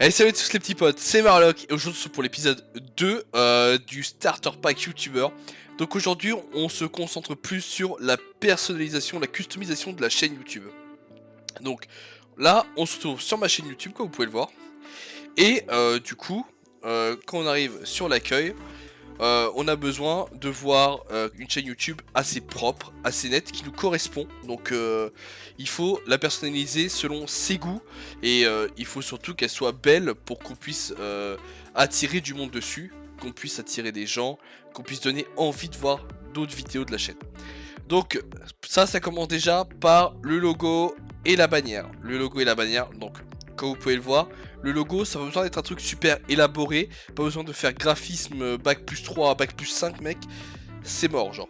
Allez, salut à tous les petits potes, c'est Marlock et aujourd'hui c'est pour l'épisode 2 du Starter Pack YouTuber. Donc aujourd'hui on se concentre plus sur la personnalisation, la customisation de la chaîne YouTube. Donc là on se retrouve sur ma chaîne YouTube comme vous pouvez le voir. Et du coup quand on arrive sur l'accueil, on a besoin de voir une chaîne YouTube assez propre, assez nette, qui nous correspond. Donc il faut la personnaliser selon ses goûts et il faut surtout qu'elle soit belle pour qu'on puisse attirer du monde dessus, qu'on puisse attirer des gens, qu'on puisse donner envie de voir d'autres vidéos de la chaîne. Donc ça commence déjà par le logo et la bannière. Le logo et la bannière, donc comme vous pouvez le voir, le logo ça n'a pas besoin d'être un truc super élaboré, pas besoin de faire graphisme bac plus 3, bac plus 5 mec, c'est mort genre.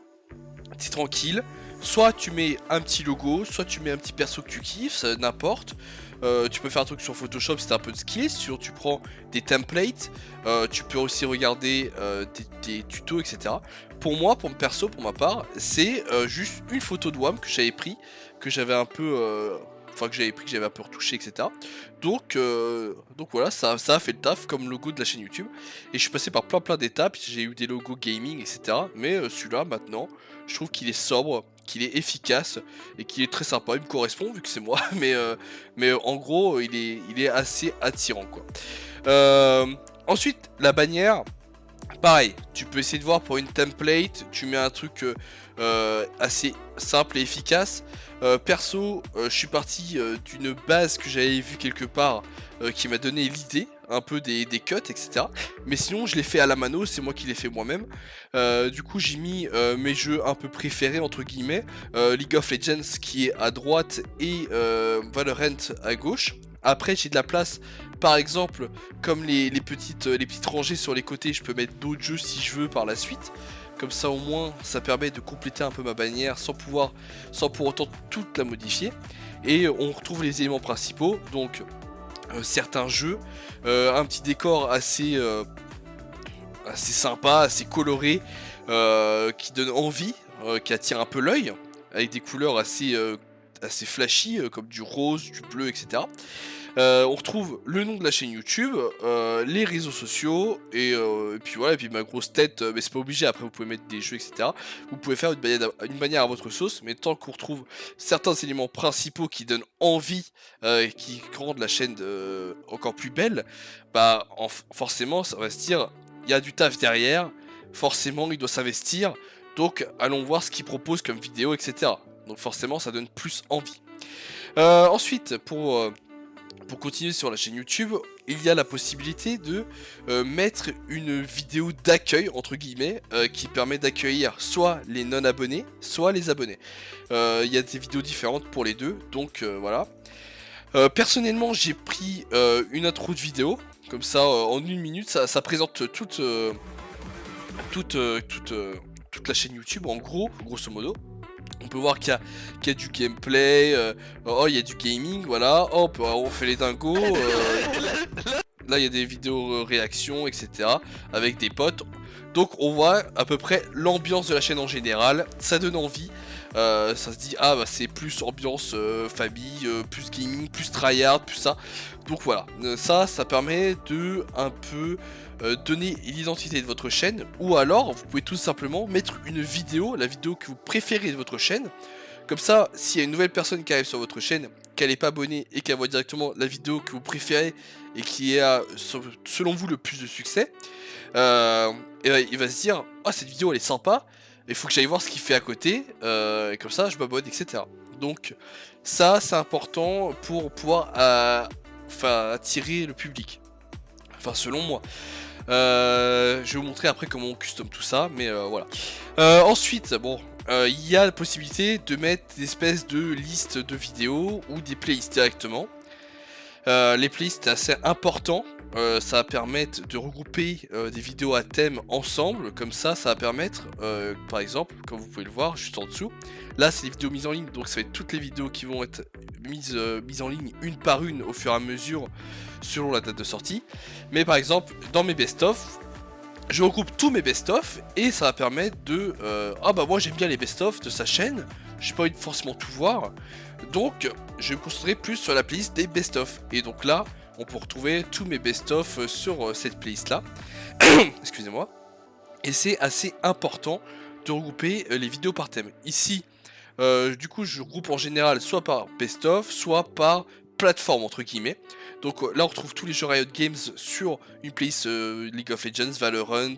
C'est tranquille, soit tu mets un petit logo, soit tu mets un petit perso que tu kiffes, n'importe. Tu peux faire un truc sur Photoshop si t'as un peu de skills, tu prends des templates, tu peux aussi regarder des tutos, etc. Pour moi, pour mon perso, pour ma part, c'est juste une photo de WAM que j'avais pris, que j'avais un peu... Enfin que j'avais un peu retouché, etc. Donc voilà, ça a fait le taf comme logo de la chaîne YouTube. Et je suis passé par plein d'étapes, j'ai eu des logos gaming, etc. Mais celui-là, maintenant, je trouve qu'il est sobre, qu'il est efficace et qu'il est très sympa. Il me correspond vu que c'est moi, mais en gros, il est assez attirant, quoi. Ensuite, la bannière. Pareil, tu peux essayer de voir pour une template, tu mets un truc assez simple et efficace. Perso, je suis parti d'une base que j'avais vue quelque part qui m'a donné l'idée, un peu des cuts, etc. Mais sinon, je l'ai fait à la mano, c'est moi qui l'ai fait moi-même. Du coup, j'ai mis mes jeux un peu préférés, entre guillemets. League of Legends qui est à droite et Valorant à gauche. Après, j'ai de la place, par exemple, comme les petites rangées sur les côtés, je peux mettre d'autres jeux si je veux par la suite. Comme ça, au moins, ça permet de compléter un peu ma bannière sans pour autant toute la modifier. Et on retrouve les éléments principaux, donc certains jeux, un petit décor assez sympa, assez coloré, qui donne envie, qui attire un peu l'œil, avec des couleurs assez flashy, comme du rose, du bleu, etc. On retrouve le nom de la chaîne YouTube, les réseaux sociaux, et puis voilà, et puis ma grosse tête, mais c'est pas obligé, après vous pouvez mettre des jeux, etc. Vous pouvez faire une bannière à votre sauce, mais tant qu'on retrouve certains éléments principaux qui donnent envie, et qui rendent la chaîne encore plus belle, bah forcément ça va se dire, il y a du taf derrière, forcément il doit s'investir, donc allons voir ce qu'il propose comme vidéo, etc. Donc forcément ça donne plus envie. Ensuite, pour continuer sur la chaîne YouTube, il y a la possibilité de mettre une vidéo d'accueil, entre guillemets, qui permet d'accueillir soit les non-abonnés, soit les abonnés. Il y a des vidéos différentes pour les deux, donc voilà. Personnellement, j'ai pris une intro de vidéo, comme ça, en une minute, ça présente toute la chaîne YouTube, en gros, grosso modo. On peut voir qu'il y a du gameplay, oh il y a du gaming, voilà, hop, on fait les dingos, là il y a des vidéos réactions, etc. avec des potes. Donc on voit à peu près l'ambiance de la chaîne en général, ça donne envie, ça se dit ah bah c'est plus ambiance famille, plus gaming, plus tryhard, plus ça. Donc voilà, ça permet de un peu donner l'identité de votre chaîne, ou alors vous pouvez tout simplement mettre une vidéo, la vidéo que vous préférez de votre chaîne. Comme ça, s'il y a une nouvelle personne qui arrive sur votre chaîne, qu'elle n'est pas abonnée et qu'elle voit directement la vidéo que vous préférez et qui a selon vous le plus de succès, et il va se dire ah cette vidéo elle est sympa, il faut que j'aille voir ce qu'il fait à côté, et comme ça je m'abonne, etc. Donc ça c'est important pour pouvoir attirer le public, enfin selon moi. Je vais vous montrer après comment on custom tout ça, mais voilà. Ensuite, bon, il y a la possibilité de mettre des espèces de listes de vidéos ou des playlists directement. Les playlists c'est assez important, ça va permettre de regrouper des vidéos à thème ensemble, comme ça va permettre, par exemple, comme vous pouvez le voir juste en dessous, là c'est les vidéos mises en ligne, donc ça va être toutes les vidéos qui vont être mises en ligne une par une au fur et à mesure selon la date de sortie. Mais par exemple dans mes best-of, je regroupe tous mes best-of et ça va permettre de ah bah moi j'aime bien les best-of de sa chaîne, j'ai pas envie de forcément tout voir, donc je vais me concentrer plus sur la playlist des best-of. Et donc là on peut retrouver tous mes best-of sur cette playlist là. Excusez-moi. Et c'est assez important de regrouper les vidéos par thème. Ici, du coup, je regroupe en général soit par best-of, soit par plateforme entre guillemets. Donc là on retrouve tous les jeux Riot Games sur une playlist League of Legends, Valorant,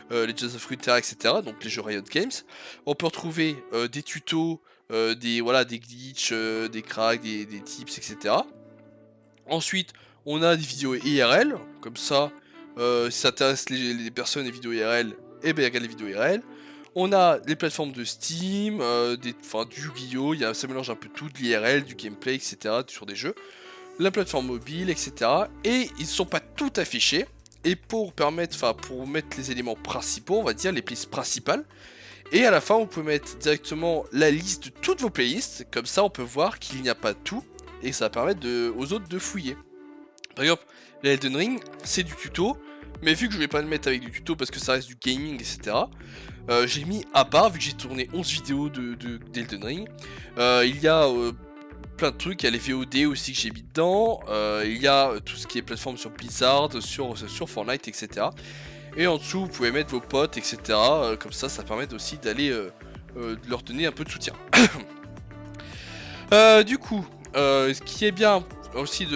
Legends of Runeterra, etc. Donc les jeux Riot Games. On peut retrouver des tutos, des glitches, des cracks, des tips, etc. Ensuite on a des vidéos IRL, comme ça si ça intéresse les personnes les vidéos IRL, et bien regarde les vidéos IRL. On a les plateformes de Steam, du Yu-Gi-Oh! Ça mélange un peu tout, de l'IRL, du gameplay, etc. sur des jeux. La plateforme mobile, etc. Et ils ne sont pas tout affichés. Et pour mettre les éléments principaux, on va dire les playlists principales. Et à la fin, on peut mettre directement la liste de toutes vos playlists. Comme ça, on peut voir qu'il n'y a pas tout. Et ça va permettre aux autres de fouiller. Par exemple, la Elden Ring, c'est du tuto. Mais vu que je vais pas le mettre avec du tuto parce que ça reste du gaming, etc. J'ai mis à part, vu que j'ai tourné 11 vidéos d'Elden Ring. Il y a plein de trucs, il y a les VOD aussi que j'ai mis dedans. Il y a tout ce qui est plateforme sur Blizzard, sur Fortnite, etc. Et en dessous, vous pouvez mettre vos potes, etc. Comme ça permet aussi d'aller de leur donner un peu de soutien. Du coup, ce qui est bien aussi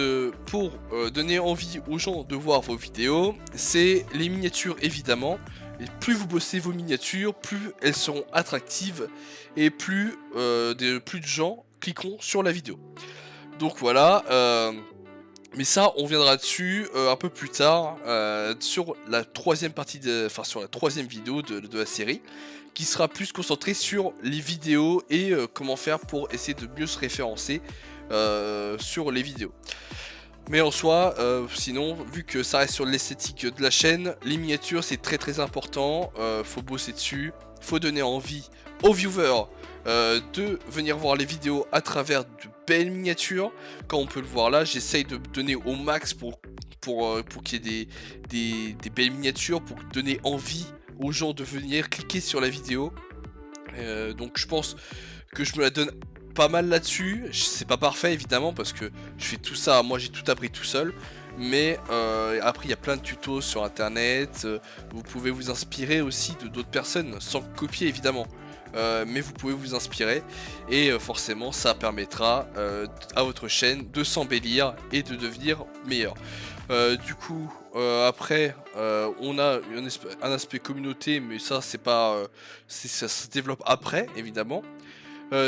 pour donner envie aux gens de voir vos vidéos, c'est les miniatures évidemment. Et plus vous bossez vos miniatures, plus elles seront attractives et plus de gens cliqueront sur la vidéo. Donc voilà, mais ça on viendra dessus un peu plus tard sur la troisième partie, sur la troisième vidéo de la série, qui sera plus concentrée sur les vidéos et comment faire pour essayer de mieux se référencer sur les vidéos. Mais en soi, sinon, vu que ça reste sur l'esthétique de la chaîne, les miniatures c'est très important, faut bosser dessus, faut donner envie aux viewers de venir voir les vidéos à travers de belles miniatures. Quand on peut le voir là, j'essaye de donner au max pour qu'il y ait des belles miniatures, pour donner envie aux gens de venir cliquer sur la vidéo. Donc je pense que je me la donne pas mal là-dessus. C'est pas parfait évidemment parce que je fais tout ça, moi j'ai tout appris tout seul. Mais après il y a plein de tutos sur internet, vous pouvez vous inspirer aussi de d'autres personnes sans copier évidemment. Mais vous pouvez vous inspirer et forcément ça permettra à votre chaîne de s'embellir et de devenir meilleur. Du coup après on a un aspect communauté, mais ça c'est pas ça se développe après évidemment.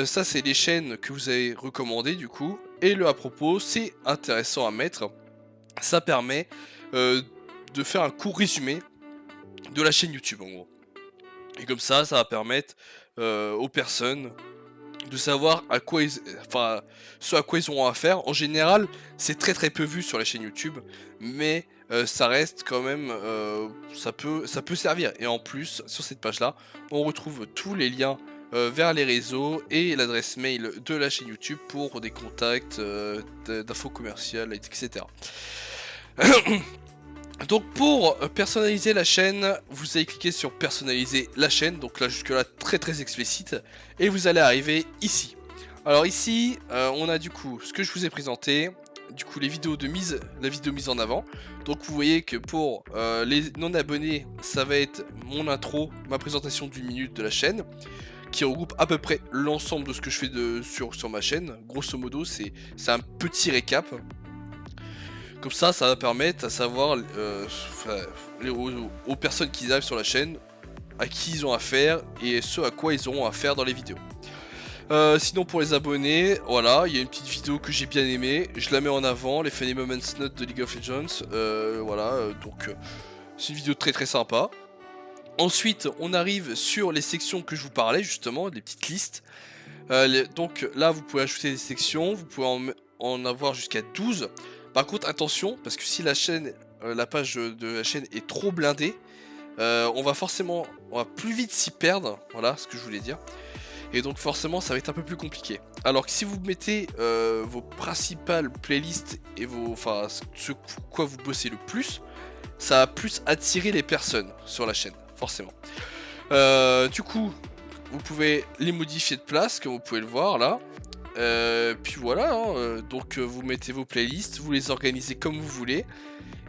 Ça c'est les chaînes que vous avez recommandées du coup. Et le à propos c'est intéressant à mettre. Ça permet de faire un court résumé de la chaîne YouTube en gros. Et comme ça va permettre aux personnes de savoir ce à quoi ils auront à faire. En général, c'est très peu vu sur la chaîne YouTube, mais ça reste quand même, ça peut servir. Et en plus, sur cette page-là, on retrouve tous les liens vers les réseaux et l'adresse mail de la chaîne YouTube pour des contacts, d'infos commerciales, etc. Donc pour personnaliser la chaîne, vous allez cliquer sur personnaliser la chaîne, donc là jusque là très explicite, et vous allez arriver ici. Alors ici, on a du coup ce que je vous ai présenté, du coup la vidéo mise en avant. Donc vous voyez que pour les non abonnés, ça va être mon intro, ma présentation d'une minute de la chaîne, qui regroupe à peu près l'ensemble de ce que je fais sur ma chaîne. Grosso modo, c'est un petit récap. Comme ça va permettre à savoir aux personnes qui arrivent sur la chaîne à qui ils ont affaire et ce à quoi ils auront affaire dans les vidéos. Sinon pour les abonnés, voilà, il y a une petite vidéo que j'ai bien aimée, je la mets en avant, les Funny Moments Notes de League of Legends, donc c'est une vidéo très sympa. Ensuite on arrive sur les sections que je vous parlais justement, des petites listes. Donc là vous pouvez ajouter des sections, vous pouvez en avoir jusqu'à 12. Par contre attention, parce que si la page de la chaîne est trop blindée, on va plus vite s'y perdre, voilà ce que je voulais dire. Et donc forcément ça va être un peu plus compliqué. Alors que si vous mettez vos principales playlists et ce quoi vous bossez le plus, ça va plus attirer les personnes sur la chaîne, forcément. Du coup, vous pouvez les modifier de place, comme vous pouvez le voir là. Puis voilà, hein, donc vous mettez vos playlists, vous les organisez comme vous voulez.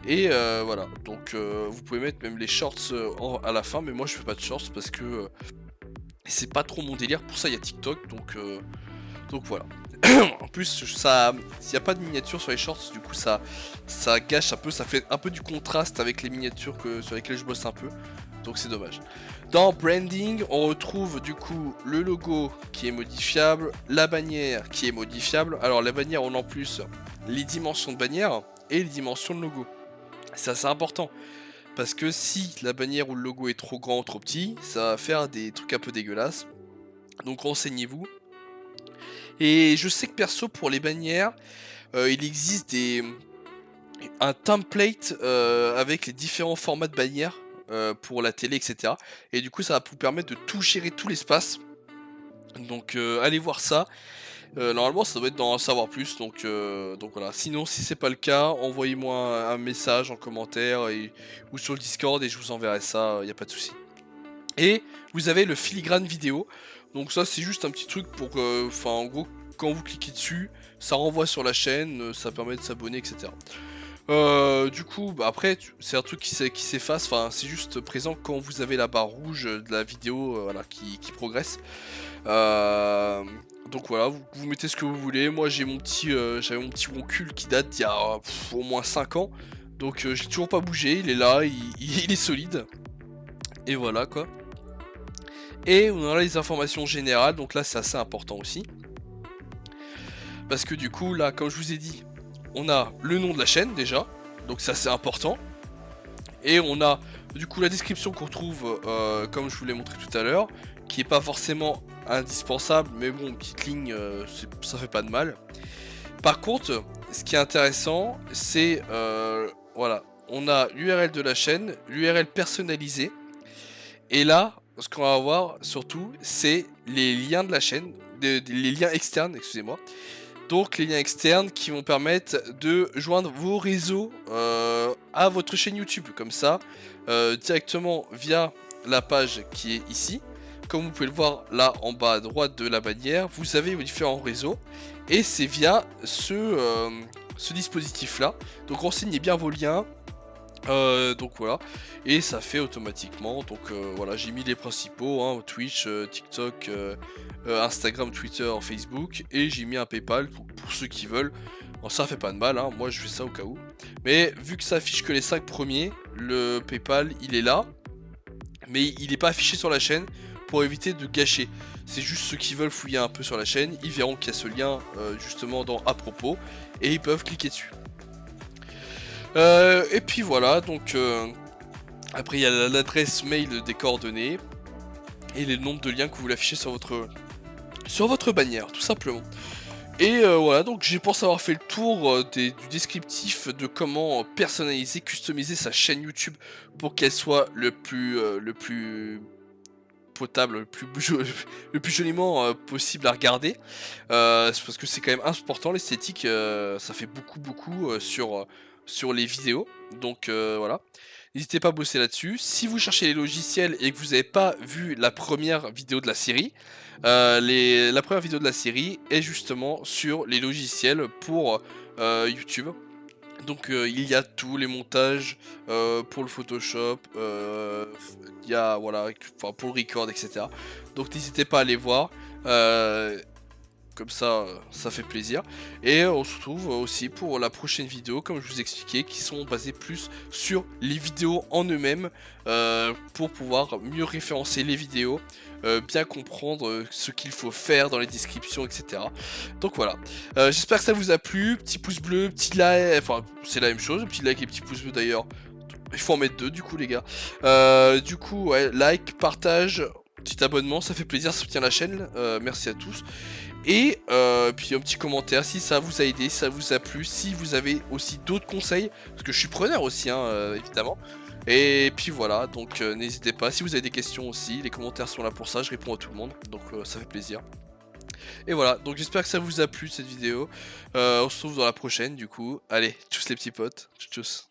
Et voilà, donc vous pouvez mettre même les shorts à la fin, mais moi je fais pas de shorts parce que c'est pas trop mon délire. Pour ça il y a TikTok, donc voilà. En plus, ça, s'il n'y a pas de miniature sur les shorts, du coup ça gâche un peu, ça fait un peu du contraste avec les miniatures sur lesquelles je bosse un peu. Donc c'est dommage. Dans branding, on retrouve du coup le logo qui est modifiable, la bannière qui est modifiable. Alors la bannière, on a en plus les dimensions de bannière et les dimensions de logo. C'est assez important. Parce que si la bannière ou le logo est trop grand ou trop petit, ça va faire des trucs un peu dégueulasses. Donc renseignez-vous. Et je sais que perso pour les bannières, il existe un template avec les différents formats de bannières pour la télé, etc. Et du coup ça va vous permettre de tout gérer tout l'espace. Donc allez voir ça. Normalement ça doit être dans Savoir Plus, donc voilà. Sinon si c'est pas le cas, envoyez-moi un message en commentaire ou sur le Discord et je vous enverrai ça, y a pas de souci. Et vous avez le filigrane vidéo, donc ça c'est juste un petit truc pour que, enfin en gros quand vous cliquez dessus, ça renvoie sur la chaîne, ça permet de s'abonner, etc. Du coup, bah après, c'est un truc qui s'efface, enfin c'est juste présent quand vous avez la barre rouge de la vidéo voilà, qui progresse. Donc voilà, vous mettez ce que vous voulez. Moi j'avais mon petit Woncul qui date d'il y a au moins 5 ans. Donc j'ai toujours pas bougé, il est là, il est solide. Et voilà quoi. Et on a les informations générales, donc là c'est assez important aussi. Parce que du coup là, comme je vous ai dit, on a le nom de la chaîne déjà, donc c'est assez important. Et on a du coup la description qu'on trouve, comme je vous l'ai montré tout à l'heure, qui est pas forcément indispensable, mais bon, petite ligne, ça fait pas de mal. Par contre, ce qui est intéressant, c'est voilà, on a l'URL de la chaîne, l'URL personnalisée, et là, ce qu'on va avoir surtout, c'est les liens de la chaîne, les liens externes, excusez-moi. Donc les liens externes qui vont permettre de joindre vos réseaux à votre chaîne YouTube, comme ça, directement via la page qui est ici. Comme vous pouvez le voir là en bas à droite de la bannière, vous avez vos différents réseaux. Et c'est via ce dispositif là. Donc renseignez bien vos liens. Donc voilà, et ça fait automatiquement. Donc voilà, j'ai mis les principaux, hein, Twitch, TikTok, Instagram, Twitter, Facebook, et j'ai mis un PayPal pour ceux qui veulent. Bon, ça fait pas de mal, hein, moi je fais ça au cas où. Mais vu que ça affiche que les 5 premiers, le PayPal il est là, mais il n'est pas affiché sur la chaîne pour éviter de gâcher. C'est juste ceux qui veulent fouiller un peu sur la chaîne, ils verront qu'il y a ce lien justement dans à propos, et ils peuvent cliquer dessus. Et puis voilà, donc après il y a l'adresse mail des coordonnées et le nombre de liens que vous voulez afficher sur votre bannière, tout simplement. Et voilà, donc j'ai pensé avoir fait le tour du descriptif de comment personnaliser, customiser sa chaîne YouTube pour qu'elle soit le plus potable, le plus joliment possible à regarder. C'est parce que c'est quand même important, l'esthétique, ça fait beaucoup sur les vidéos. Donc voilà. N'hésitez pas à bosser là-dessus. Si vous cherchez les logiciels et que vous n'avez pas vu la première vidéo de la série, la première vidéo de la série est justement sur les logiciels pour YouTube. Donc il y a tous les montages pour le Photoshop, il y a voilà, enfin, pour le record, etc. Donc n'hésitez pas à aller voir. Comme ça, ça fait plaisir. Et on se retrouve aussi pour la prochaine vidéo, comme je vous expliquais, qui sont basées plus sur les vidéos en eux-mêmes, pour pouvoir mieux référencer les vidéos, bien comprendre ce qu'il faut faire dans les descriptions, etc. Donc voilà. J'espère que ça vous a plu. Petit pouce bleu, petit like, enfin c'est la même chose, petit like et petit pouce bleu d'ailleurs. Il faut en mettre deux du coup les gars. Du coup, ouais, like, partage, petit abonnement, ça fait plaisir, ça soutient la chaîne. Merci à tous. Et puis un petit commentaire si ça vous a aidé, si ça vous a plu, si vous avez aussi d'autres conseils, parce que je suis preneur aussi, hein, évidemment. Et puis voilà, donc n'hésitez pas, si vous avez des questions aussi, les commentaires sont là pour ça, je réponds à tout le monde, donc ça fait plaisir. Et voilà, donc j'espère que ça vous a plu cette vidéo, on se retrouve dans la prochaine du coup. Allez, tchuss les petits potes, tchuss.